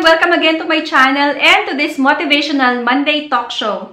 Welcome again to my channel and to this Motivational Monday talk show.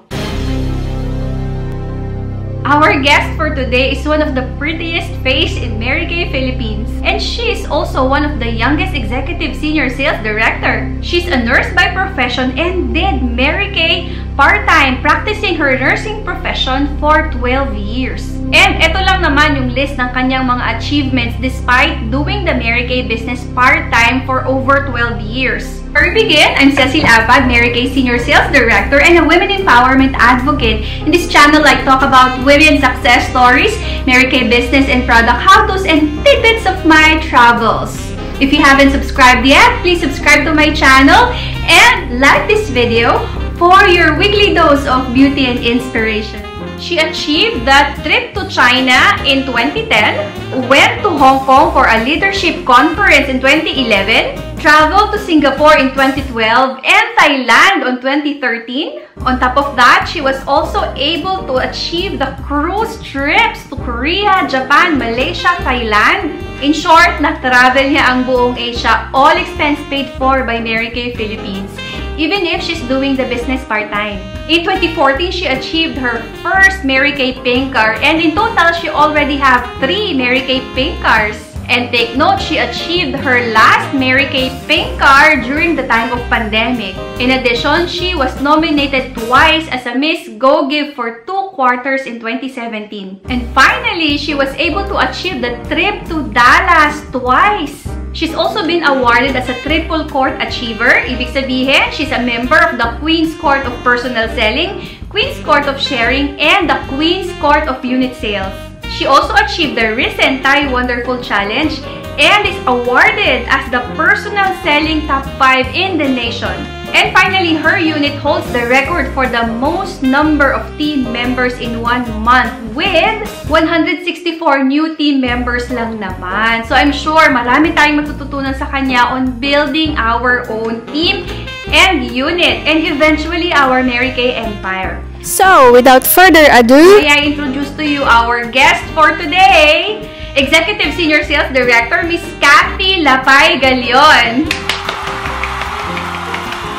Our guest for today is one of the prettiest face in Mary Kay Philippines, and she is also one of the youngest executive senior sales director. She's a nurse by profession and did Mary Kay part-time, practicing her nursing profession for 12 years. And ito lang naman yung list ng kanyang mga achievements despite doing the Mary Kay business part-time for over 12 years. Before we begin, I'm Cecil Apad, Mary Kay Senior Sales Director and a Women Empowerment Advocate. In this channel, I talk about women success stories, Mary Kay business and product how-tos, and tidbits of my travels. If you haven't subscribed yet, please subscribe to my channel and like this video for your weekly dose of beauty and inspiration. She achieved that trip to China in 2010, went to Hong Kong for a leadership conference in 2011, traveled to Singapore in 2012, and Thailand on 2013. On top of that, she was also able to achieve the cruise trips to Korea, Japan, Malaysia, Thailand. In short, na-travel niya ang buong Asia, all expense paid for by Mary Kay Philippines, even if she's doing the business part-time. In 2014, she achieved her first Mary Kay Pink Car, and in total, she already have 3 Mary Kay Pink Cars. And take note, she achieved her last Mary Kay Pink Car during the time of pandemic. In addition, she was nominated twice as a Miss Go Give for 2 quarters in 2017. And finally, she was able to achieve the trip to Dallas twice. She's also been awarded as a Triple Court Achiever. Ibig sabihin, she's a member of the Queen's Court of Personal Selling, Queen's Court of Sharing, and the Queen's Court of Unit Sales. She also achieved the recent Thai Wonderful Challenge and is awarded as the Personal Selling Top 5 in the nation. And finally, her unit holds the record for the most number of team members in 1 month with 164 new team members lang naman. So I'm sure marami tayong matututunan sa kanya on building our own team and unit and eventually our Mary Kay empire. So, without further ado, may I introduce to you our guest for today, Executive Senior Sales Director, Miss Cathy Lapay Galion.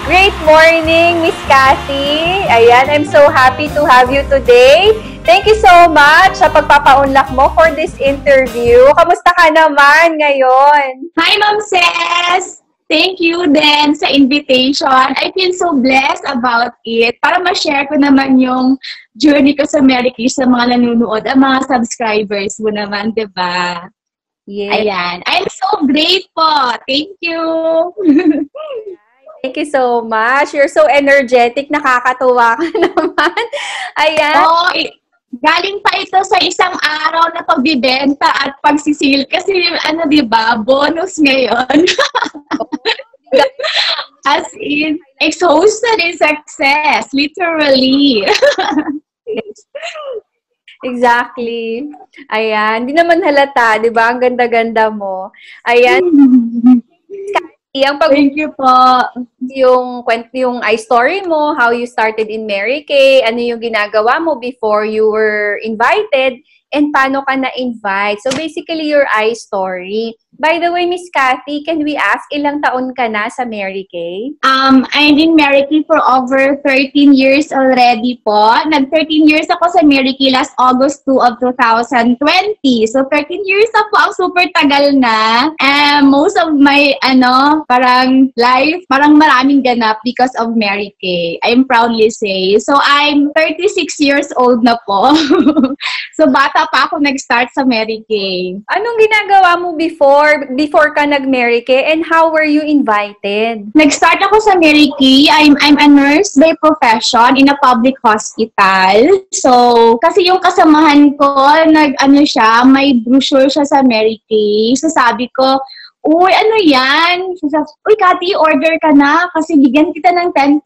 great morning, Miss Cathy. Ayan, I'm so happy to have you today. Thank you so much sa pagpapaunlak mo for this interview. Kamusta ka naman ngayon? Hi, Ma'am Ces! Thank you din sa invitation. I feel so blessed about it. Para ma-share ko naman yung journey ko sa Mary Kay sa mga nanonood, ang mga subscribers mo naman, diba? Yes. Ayan. I'm so grateful. Thank you. Thank you so much. You're so energetic. Nakakatuwa ka naman. Ayan. Oh, galing pa ito sa isang araw na pagbibenta at pagsisil. Kasi, ano, diba, bonus ngayon. As in, exhausted in success. Literally. Exactly. Ayan. Hindi naman halata, di ba? Ang ganda-ganda mo. Ayan. Thank you po. Yung story mo, how you started in Mary Kay, ano yung ginagawa mo before you were invited, and paano ka na-invite. So basically, your story. By the way, Miss Cathy, can we ask ilang taon ka na sa Mary Kay? I'm in Mary Kay for over 13 years already po. Nag-13 years ako sa Mary Kay last August 2 of 2020. So 13 years na po, ang super tagal na. And most of my, parang life, parang maraming ganap because of Mary Kay. I'm proudly say. So I'm 36 years old na po. So bata pa ako nag-start sa Mary Kay. Anong ginagawa mo before ka nag-Mary Kay, and how were you invited? Nag-start ako sa Mary Kay. I'm a nurse by profession in a public hospital. So, kasi yung kasamahan ko, may brochure siya sa Mary Kay. So, sabi ko, uy, ano yan? Uy, Cathy, order ka na kasi bigyan kita ng 10%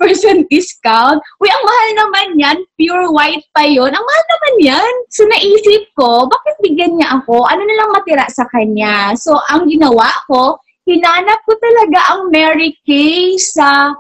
discount. Uy, ang mahal naman yan. Pure white pa yon. Ang mahal naman yan. So, naisip ko, bakit bigyan niya ako? Ano na lang matira sa kanya? So, ang ginawa ko, hinanap ko talaga ang Mary Kay sa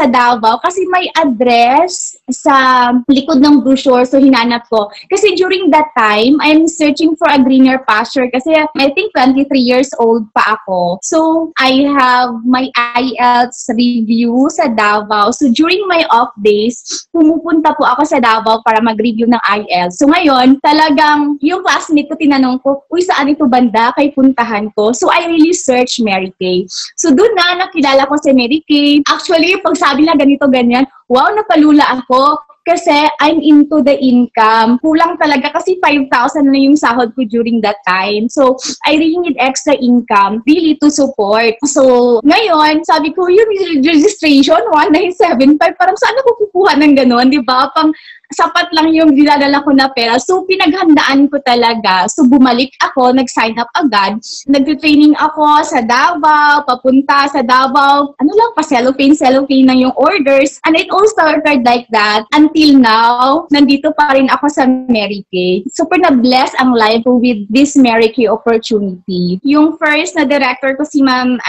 Davao kasi may address sa likod ng brochure, so hinanap ko. Kasi during that time, I'm searching for a greener pasture kasi I think 23 years old pa ako. So, I have my IELTS review sa Davao. So, during my off days, pumupunta po ako sa Davao para mag-review ng IELTS. So, ngayon, talagang yung classmate ko tinanong ko, uy, saan ito banda? Kay puntahan ko. So, I really search Mary Kay. So, doon na nakilala ko si Mary Kay. Actually, pag sabi na ganito, ganyan, wow, napalula ako. Kasi I'm into the income. Kulang talaga kasi 5,000 na yung sahod ko during that time. So, I really need extra income really to support. So, ngayon, sabi ko, yung registration, 1975, parang saan ako kukuha ng gano'n, di ba? Pang sapat lang yung dinadala ko na pera. So, pinaghandaan ko talaga. So, bumalik ako, nag-sign up agad. Nag-training ako sa Davao, papunta sa Davao. Ano lang, pa-cellophane na yung orders. And it all started like that. Until now, nandito pa rin ako sa Mary Kay. Super na-bless ang life ko with this Mary Kay opportunity. Yung first na director ko si Ma'am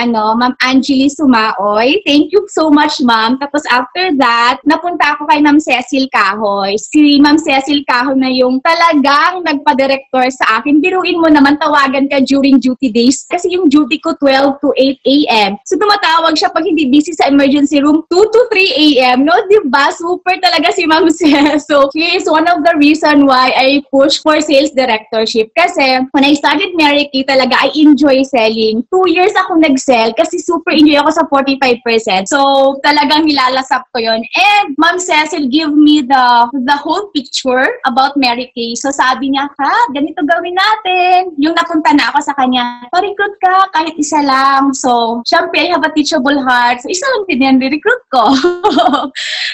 Angeli Sumaoy. Thank you so much, Ma'am. Tapos after that, napunta ako kay Ma'am Cecil Cahoy. Si Ma'am Cecil Cahoy na yung talagang nagpa-director sa akin. Biruin mo naman, tawagan ka during duty days. Kasi yung duty ko 12 to 8 a.m. So tumatawag siya pag hindi busy sa emergency room 2 to 3 a.m. No, diba? Super talaga si Ma'am Cecil. So he is one of the reason why I push for sales directorship. Kasi when I started Mary Kay talaga, I enjoy selling. 2 years ako nag-sell kasi super enjoy ako sa 45%. So talagang nilalasap ko yon. And Ma'am Cecil give me the whole picture about Mary Kay. So sabi niya, ganito gawin natin. Yung napunta na ako sa kanya, pa-recruit ka kahit isa lang. So, syempre, I have a teachable heart. So, isa lang din yan, recruit ko.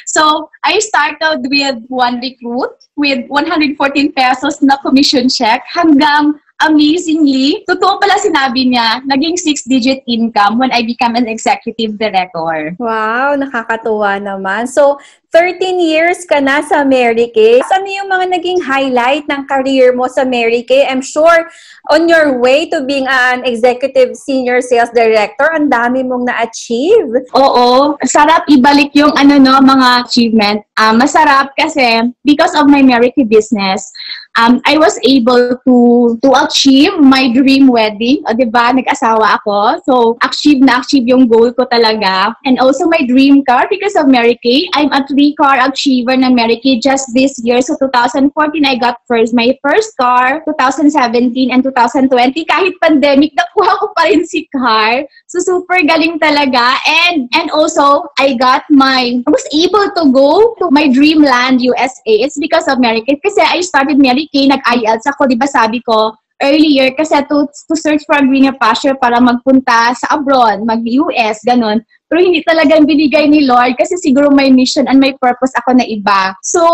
So, I started with one recruit with 114 pesos na commission check hanggang amazingly, totoo pala sinabi niya, naging 6-digit income when I become an executive director. Wow, nakakatuwa naman. So, 13 years ka na sa Mary Kay. Ano yung mga naging highlight ng career mo sa Mary Kay? I'm sure on your way to being an executive senior sales director, ang dami mong na-achieve. Oo, sarap ibalik yung mga achievement. Masarap kasi because of my Mary Kay business, I was able to achieve my dream wedding. O, diba? Nag-asawa ako. So, achieve yung goal ko talaga. And also my dream car because of Mary Kay. I'm a 3-car achiever ng Mary Kay just this year. So, 2014, I got my first car. 2017 and 2020, kahit pandemic, nakuha ko pa rin si car. So, super galing talaga. And also, I was able to go to my dreamland, USA. It's because of Mary Kay. Kasi I started Mary Kay, nag-IELTS ako, di ba sabi ko earlier, kasi to search for a greener pasture para magpunta sa abroad, mag-US, ganun. Pero hindi talagang binigay ni Lord kasi siguro may mission and may purpose ako na iba. So,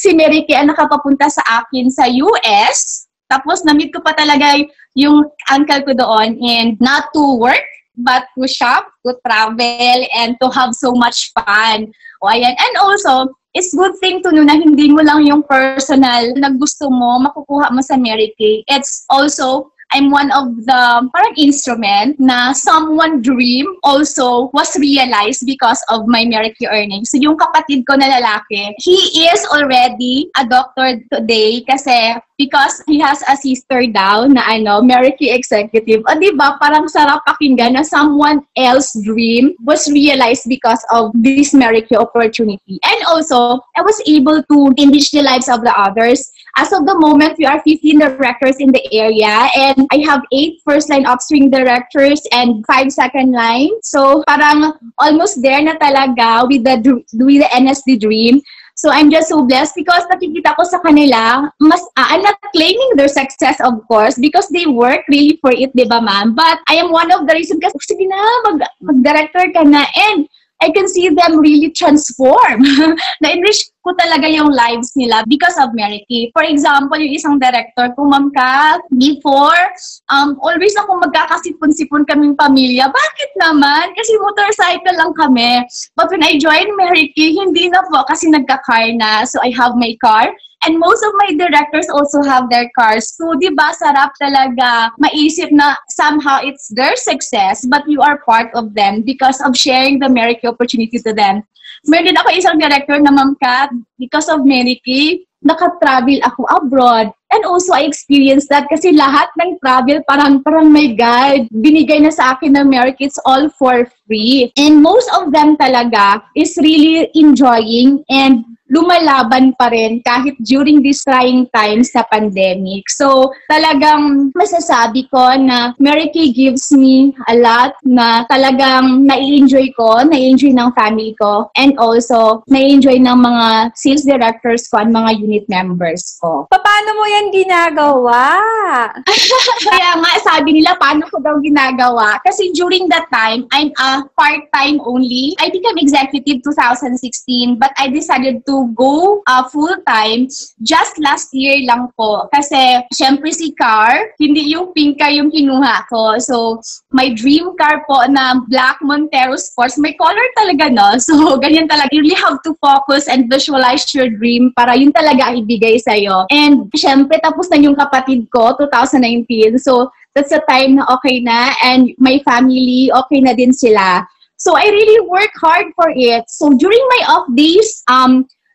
si Mary Kay ang nakapapunta sa akin sa US, tapos na-meet ko pa talaga yung uncle ko doon, and not to work, but to shop, to travel, and to have so much fun. O, ayan. And also, it's good thing to know na hindi mo lang yung personal na gusto mo, makukuha mo sa Mary Kay. It's also, I'm one of the parang instrument na someone dream also was realized because of my Mary Kay earnings. So yung kapatid ko na lalaki, he is already a doctor today kasi because he has a sister daw na Mary Kay executive. O diba, parang sarap pakinggan na someone else dream was realized because of this Mary Kay opportunity. And also, I was able to enrich the lives of the others. As of the moment, we are 15 directors in the area, and I have 8 first-line upstream directors and 5 second-line. So, parang almost there na talaga with the NSD dream. So, I'm just so blessed because nakikita ko sa kanila, I'm not claiming their success, of course, because they work really for it, di ba, ma'am? But I am one of the reasons kasi, sige na, mag-director ka na, and I can see them really transform. Na-enrich ko talaga yung lives nila because of Mary Kay. For example, yung isang director ko, Ma'am Kat, before, always ako magkakasipon-sipon kaming pamilya. Bakit naman? Kasi motorcycle lang kami. But when I joined Mary Kay, hindi na po kasi nagka-car na. So I have my car. And most of my directors also have their cars. So, di ba, sarap talaga maisip na somehow it's their success, but you are part of them because of sharing the Mary Kay opportunity to them. Meron din ako isang director na Ma'am Kat, because of Mary Kay, naka-travel ako abroad. And also, I experienced that kasi lahat ng travel, parang my God, binigay na sa akin ng Mary Kay, it's all for free. And most of them talaga is really enjoying and lumalaban pa rin kahit during these trying times sa pandemic. So, talagang masasabi ko na Mary Kay gives me a lot na talagang nai-enjoy ko, nai-enjoy ng family ko, and also nai-enjoy ng mga sales directors ko and mga unit members ko. Paano mo yan ginagawa? Kaya nga, sabi nila, paano ko daw ginagawa? Kasi during that time, I'm a part-time only. I became executive 2016, but I decided to go full-time just last year lang po. Kasi, syempre si car, hindi yung pink car yung kinuha ko. So, my dream car po na Black Montero Sports, may color talaga, no? So, ganyan talaga. You really have to focus and visualize your dream para yun talaga ibigay sa'yo. And, syempre, tapos na yung kapatid ko, 2019. So, that's the time na okay na. And my family, okay na din sila. So, I really work hard for it. So, during my off days,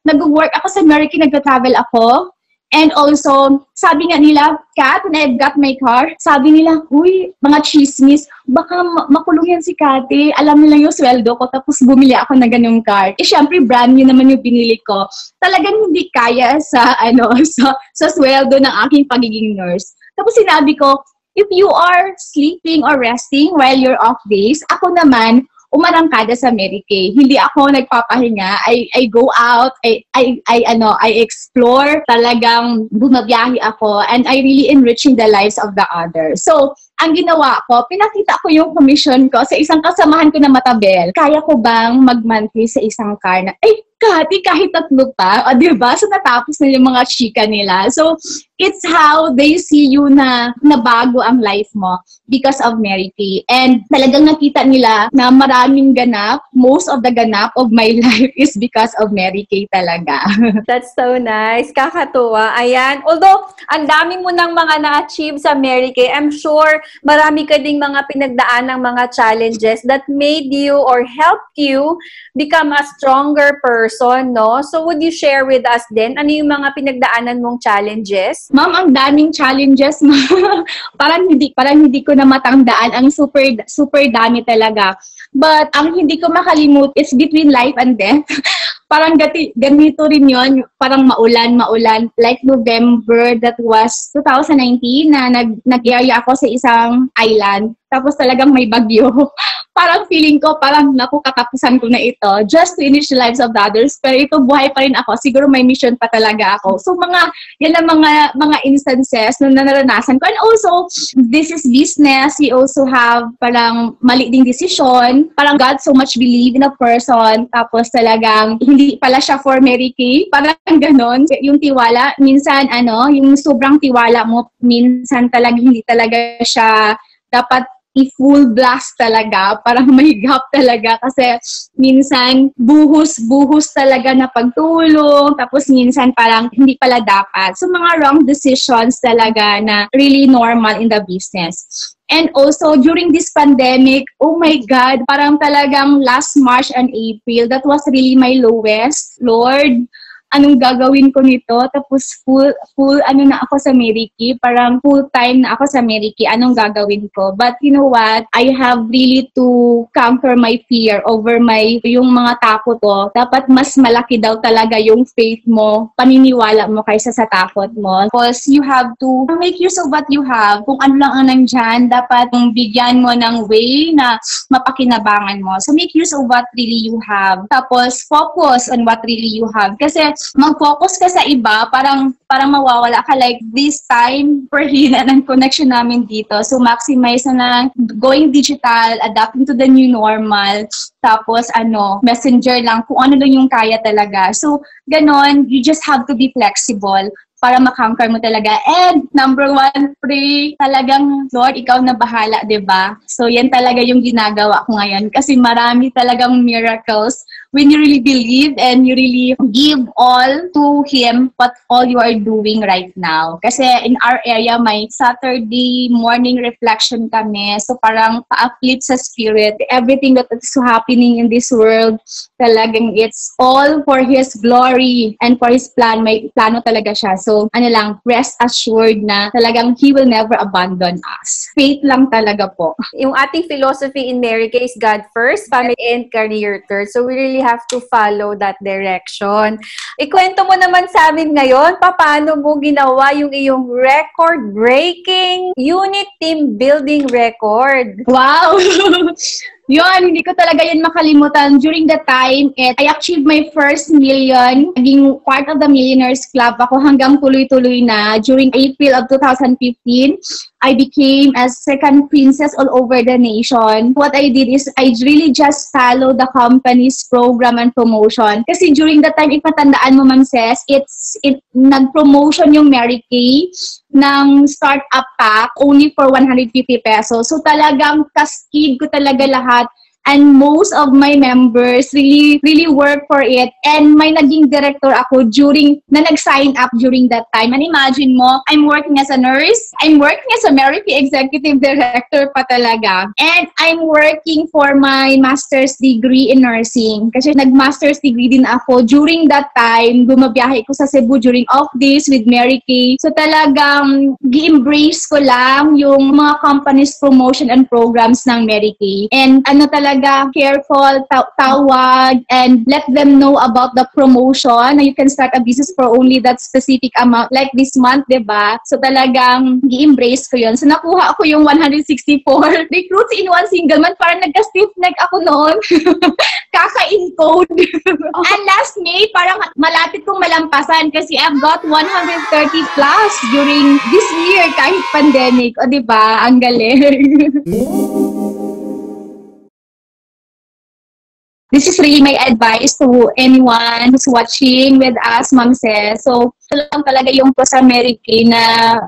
nag-work ako sa Mary Kay, nag-travel ako. And also, sabi nga nila, Kat, when I've got my car, sabi nila, uy, mga chismis, baka makulong yan si Kati. Alam nila yung sweldo ko, tapos bumili ako ng ganyung car. Eh, syempre, brand new naman yung binili ko. Talagang hindi kaya sa, sa sweldo ng aking pagiging nurse. Tapos sinabi ko, if you are sleeping or resting while you're off days, ako naman, umarangkada sa Mary Kay. Hindi ako nagpapahinga. I go out, I explore, talagang bumabiyahe ako, and I really enriching the lives of the others. So, ang ginawa ko, pinakita ko yung commission ko sa isang kasamahan ko na matabel. Kaya ko bang mag-monthly sa isang car na, Kati, kahit tatlo pa, o diba? So, natapos na yung mga chika nila. So, it's how they see you na nabago ang life mo because of Mary Kay. And talagang nakita nila na maraming ganap, most of the ganap of my life is because of Mary Kay talaga. That's so nice. Kakatuwa. Ayan. Although, ang dami mo ng mga na-achieve sa Mary Kay, I'm sure marami ka ding mga pinagdaan ng mga challenges that made you or helped you become a stronger person, no? So, would you share with us din? Ano yung mga pinagdaanan mong challenges? Ma'am, ang daming challenges. parang hindi ko na matandaan. Ang super dami talaga. But, ang hindi ko makalimut is between life and death. Parang ganito rin yun, parang maulan. Like November, that was 2019, na nag-area ako sa isang island. Tapos talagang may bagyo. Parang feeling ko, parang naku, katapusan ko na ito just to enrich the lives of the others. Pero ito, buhay pa rin ako. Siguro may mission pa talaga ako. So, yan ang mga instances na naranasan ko. And also, this is business. We also have parang mali ding decision. Parang God so much believe in a person. Tapos talagang hindi pala siya for Mary Kay. Parang ganon. Yung tiwala, minsan yung sobrang tiwala mo, minsan talaga hindi talaga siya dapat i-full blast talaga, parang may gap talaga kasi minsan buhos talaga na pagtulong, tapos minsan parang hindi pala dapat. So mga wrong decisions talaga na really normal in the business. And also, during this pandemic, oh my God, parang talagang last March and April, that was really my lowest. Lord, anong gagawin ko nito? Tapos full na ako sa Mary Kay. Parang full-time na ako sa Mary Kay. Anong gagawin ko? But you know what? I have really to conquer my fear over yung mga takot ko. Dapat mas malaki daw talaga yung faith mo, paniniwala mo kaysa sa takot mo. Because you have to make use of what you have. Kung ano lang ang nandyan, dapat bigyan mo ng way na mapakinabangan mo. So make use of what really you have. Tapos focus on what really you have. Kasi mag-focus ka sa iba, parang mawawala ka. Like this time, perhina ng connection namin dito. So maximize na going digital, adapting to the new normal. Tapos messenger lang, kung ano lang yung kaya talaga. So ganon, you just have to be flexible para makonquer mo talaga. And number one, pray talagang, Lord, ikaw na bahala, diba? So yan talaga yung ginagawa ko ngayon. Kasi marami talagang miracles when you really believe and you really give all to Him what all you are doing right now. Kasi in our area, may Saturday morning reflection kami. So parang pa-uplift sa spirit. Everything that is happening in this world, talagang it's all for His glory and for His plan. May plano talaga siya. So rest assured na talagang He will never abandon us. Faith lang talaga po. Yung ating philosophy in Mary Kay is God first, family and career third. So we really have to follow that direction. Ikwento mo naman sa amin ngayon, paano mo ginawa yung iyong record-breaking unit team building record? Wow! Yun, hindi ko talaga yan makalimutan. During the time, I achieved my first million. Naging part of the Millionaires Club ako hanggang tuloy-tuloy na. During April of 2015, I became a second princess all over the nation. What I did is I really just followed the company's program and promotion. Kasi during that time, ipatandaan mo, Ma'am Ces, nag-promotion yung Mary Kay ng startup pack only for 150 pesos. So talagang kaskid ko talaga lahat. And most of my members really work for it. And may naging director ako na nag-sign up during that time. And imagine mo, I'm working as a nurse. I'm working as a Mary Kay executive director pa talaga. And I'm working for my master's degree in nursing. Kasi nag-master's degree din ako. During that time, bumabiyahe ko sa Cebu during off days with Mary Kay. So talagang gi-embrace ko lang yung mga company's promotion and programs ng Mary Kay. And careful, tawag, and let them know about the promotion na you can start a business for only that specific amount, like this month, diba? So talagang gi-embrace ko yun. So nakuha ko yung 164 recruits in one single month. Parang nagka-stiff neck ako noon. Kaka-encode. And last May, parang malapit kong malampasan kasi I've got 130 plus during this year kahit pandemic. O diba? Ang galing. This is really my advice to anyone who's watching with us, Ma'am Ces. So, ito lang talaga yung po sa Mary Kay na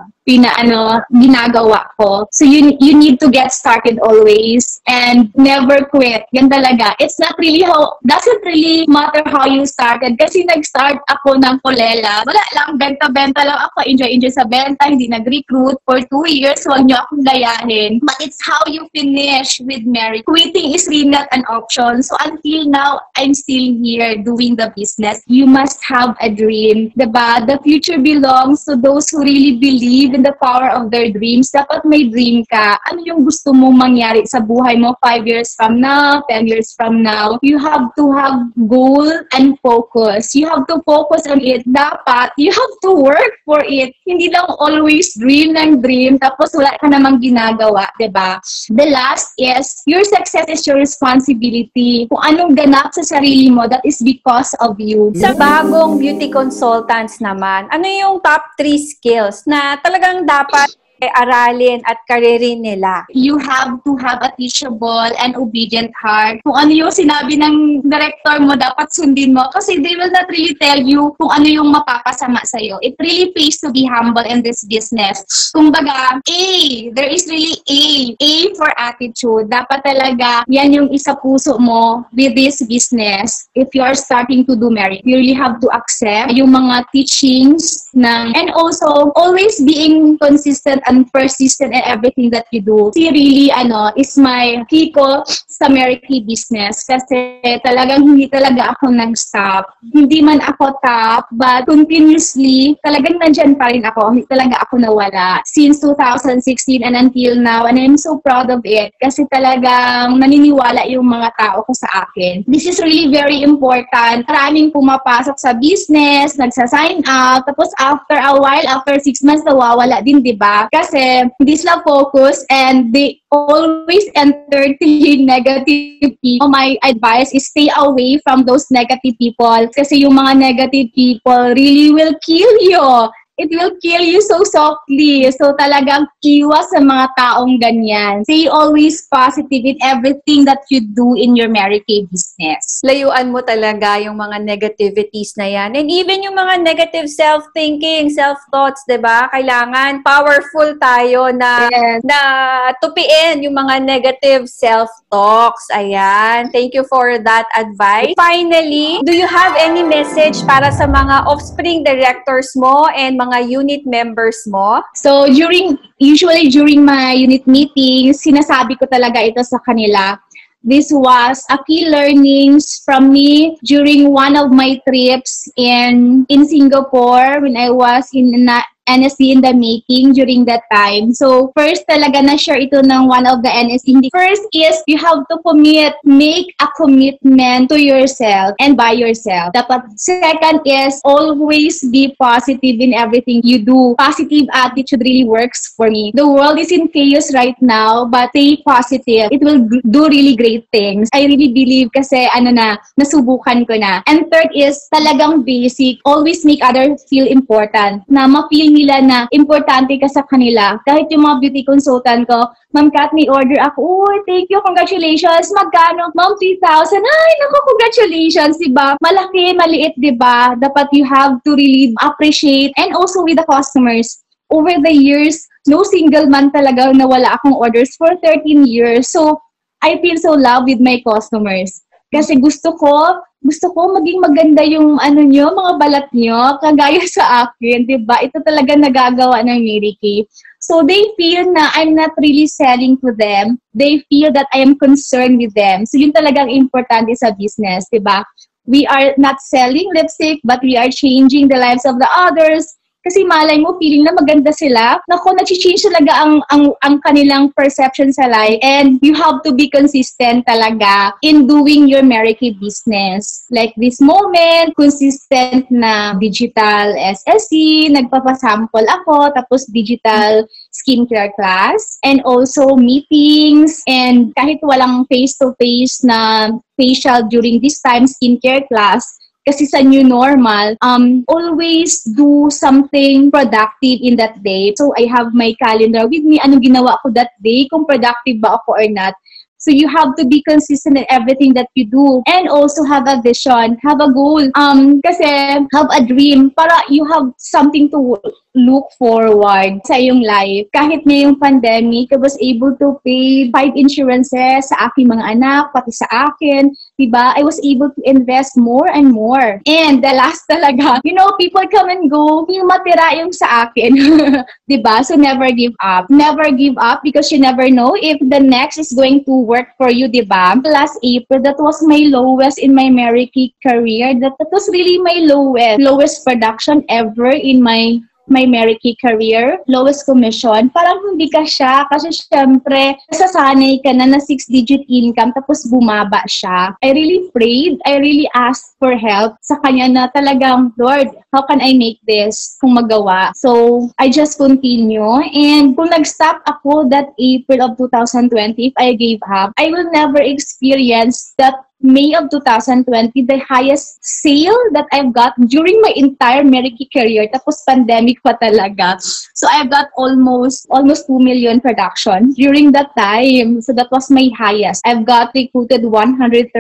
ginagawa ko. So, you need to get started always and never quit. Yan talaga. It's not really doesn't really matter how you started. Kasi nag-start ako ng Kulela. Wala lang, benta-benta lang ako. Enjoy sa benta. Hindi nag-recruit for 2 years. Huwag niyo akong gayahin. But it's how you finish with Mary. Quitting is really not an option. So, until now, I'm still here doing the business. You must have a dream. Diba? The future belongs to those who really believe in the power of their dreams. Dapat may dream ka. Ano yung gusto mong mangyari sa buhay mo 5 years from now, 10 years from now? You have to have goal and focus. You have to focus on it. Dapat, you have to work for it. Hindi lang always dream ng dream tapos wala ka namang ginagawa, diba? The last is, your success is your responsibility. Kung anong ganap sa sarili mo, that is because of you. Sa bagong beauty consultants naman, ano yung top 3 skills na talagang dapat aralin at karirin nila? You have to have a teachable and obedient heart. Kung ano yung sinabi ng director mo, dapat sundin mo kasi they will not really tell you kung ano yung mapapasama sa'yo. It really pays to be humble in this business. Kumbaga, there is really A for attitude. Dapat talaga, yan yung isa puso mo with this business. If you are starting to do Mary, you really have to accept yung mga teachings and also always being consistent and persistent in everything that you do. Si really, is my key ko sa Mary Kay business kasi talagang hindi talaga ako nag-stop. Hindi man ako top, but continuously, talagang nandyan pa rin ako. Hindi talaga ako nawala. Since 2016 and until now, and I'm so proud of it kasi talagang naniniwala yung mga tao ko sa akin. This is really very important. Maraming pumapasok sa business, nagsa-sign up, tapos after a while, after 6 months, nawawala din, diba? Kasi hindi sila focus and they always entertain negative people. My advice is stay away from those negative people kasi yung mga negative people really will kill you. it will kill you so softly. So talagang iwas sa mga taong ganyan. Stay always positive in everything that you do in your Mary Kay business. Layuan mo talaga yung mga negativities na yan. And even yung mga negative self-thinking, self-thoughts, diba? Kailangan powerful tayo na, Yes. na tupiin yung mga negative self-talks. Ayan. Thank you for that advice. Finally, do you have any message para sa mga offspring directors mo and mga unit members mo? So usually during my unit meetings, sinasabi ko talaga ito sa kanila. This was a key learnings from me during one of my trips in Singapore when I was in NSC in the making during that time. So, first talaga na-share ito ng one of the NSC. First is, you have to make a commitment to yourself and by yourself. Dapat, second is, always be positive in everything you do. Positive attitude really works for me. The world is in chaos right now, but stay positive. It will do really great things. I really believe kasi, nasubukan ko na. And third is, talagang basic. Always make others feel important. Na ma-feel nila na importante ka sa kanila. Kahit yung mga beauty consultant ko, Ma'am Kat, may order ako. Oh, thank you, congratulations. Magkano? Ma'am, 3,000. Ay, naku, congratulations, diba? Malaki, maliit, diba? Dapat you have to really appreciate. And also with the customers. Over the years, no single month talaga na wala akong orders for 13 years. So, I feel so loved with my customers. Kasi gusto ko maging maganda yung mga balat nyo, kagaya sa akin, 'di ba? Ito talaga nagagawa ng Mary Kay. So they feel na I'm not really selling to them. They feel that I am concerned with them. So yun talagang importante sa business, 'di ba? We are not selling lipstick, but we are changing the lives of the others. Kasi malay mo, feeling na maganda sila. Naku, nag-change talaga ang kanilang perception sa life. And you have to be consistent talaga in doing your Mary Kay business. Like this moment, consistent na digital SSC, nagpapasample ako, tapos digital skincare class, and also meetings, and kahit walang face-to-face na facial during this time skincare class, kasi sa new normal, always do something productive in that day. So, I have my calendar with me. Anong ginawa ko that day? Kung productive ba ako or not. So, you have to be consistent in everything that you do. And also have a vision. Have a goal. Kasi have a dream. Para you have something to look forward sa iyong life. Kahit ngayong pandemic, I was able to pay 5 insurances sa aking mga anak, pati sa akin. Diba? I was able to invest more and more. And the last talaga, people come and go, yung matira yung sa akin. Diba? So never give up. Never give up because you never know if the next is going to work for you, diba? Last April, that was my lowest in my Mary Kay career. That was really my lowest production ever in my Mary Kay career, lowest commission, parang hindi ka siya kasi syempre, nasasanay ka na 6-digit income tapos bumaba siya. I really prayed, I really asked for help sa kanya na talagang, Lord, how can I make this kung magawa? So, I just continue and kung nag-stop ako that April of 2020, if I gave up, I will never experience that May of 2020, the highest sale that I've got during my entire Mary Kay career. Tapos pandemic pa talaga. So I've got almost 2 million production during that time. So that was my highest. I've got recruited 136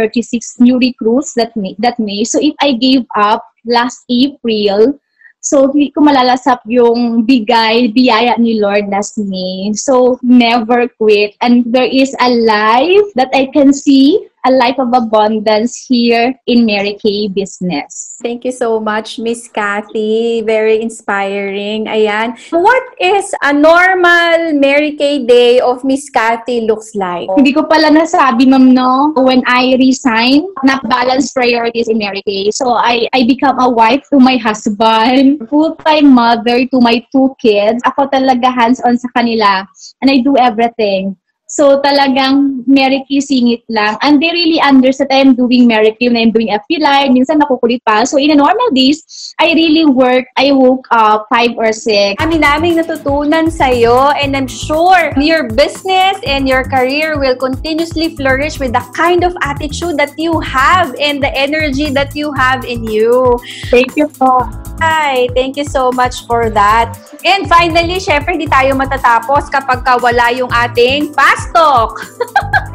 new recruits that May. So if I gave up last April, so hindi ko malalasap yung biyaya ni Lord last May. So never quit. And there is a life that I can see, a life of abundance here in Mary Kay business. Thank you so much, Miss Cathy. Very inspiring. Ayan. What is a normal Mary Kay day of Miss Cathy looks like? Hindi ko pala nasabi, ma'am, no? When I resign, na-balance priorities in Mary Kay. So, I become a wife to my husband, full-time mother to my 2 kids. Ako talaga hands-on sa kanila. And I do everything. So talagang Mary Kay singit lang. And they really understand that I'm doing Mary Kay, na I'm doing FB Live. Minsan nakukulit pa. So in a normal days, I really work. I woke up 5 or 6. Kami naming natutunan sa'yo, and I'm sure your business and your career will continuously flourish with the kind of attitude that you have and the energy that you have in you. Thank you po. Hi, thank you so much for that. And finally, syempre, hindi tayo matatapos kapag wala yung ating fast talk.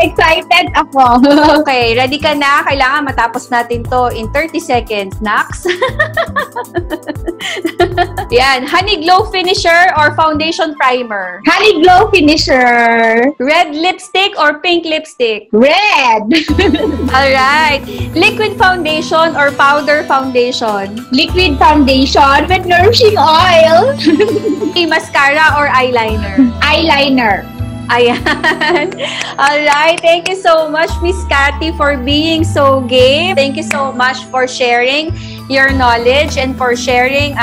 Excited ako. Okay, ready ka na? Kailangan matapos natin to in 30 seconds. Next. Yan, Honey Glow Finisher or Foundation Primer? Honey Glow Finisher. Red lipstick or pink lipstick? Red. Alright. Liquid foundation or powder foundation? Liquid foundation with nourishing oil. Mascara or eyeliner? Eyeliner. Ayan. Alright. Thank you so much, Miss Cathy, for being so game. Thank you so much for sharing your knowledge and for sharing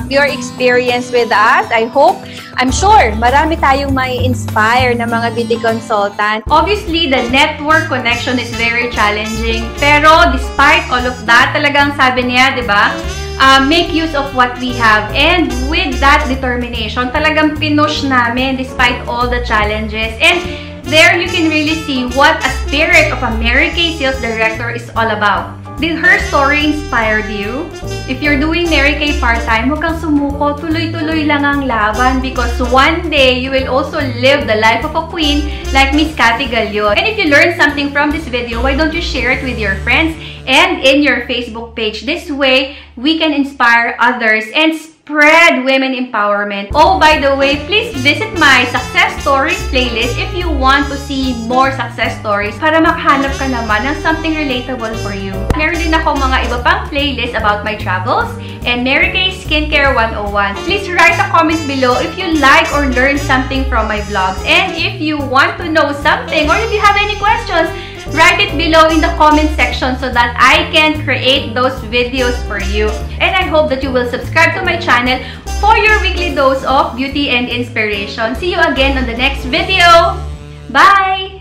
your experience with us. I'm sure, marami tayong may inspire na mga beauty consultant. Obviously, the network connection is very challenging. Pero despite all of that, talagang sabi niya, di ba? Make use of what we have. And with that determination, talagang pinush namin despite all the challenges. And there you can really see what a spirit of a Mary Kay sales director is all about. Did her story inspired you? If you're doing Mary Kay part-time, huwag kang sumuko. Tuloy-tuloy lang ang laban because one day, you will also live the life of a queen like Miss Cathy Galyon. And if you learned something from this video, why don't you share it with your friends and in your Facebook page? This way, we can inspire others and spread women empowerment. Oh, by the way, please visit my success stories playlist if you want to see more success stories para makahanap ka naman ng something relatable for you. Meron din ako mga iba pang playlist about my travels and Mary Kay Skincare 101. Please write a comment below if you like or learn something from my vlogs. And if you want to know something or if you have any questions, write it below in the comment section so that I can create those videos for you. And I hope that you will subscribe to my channel for your weekly dose of beauty and inspiration. See you again on the next video. Bye!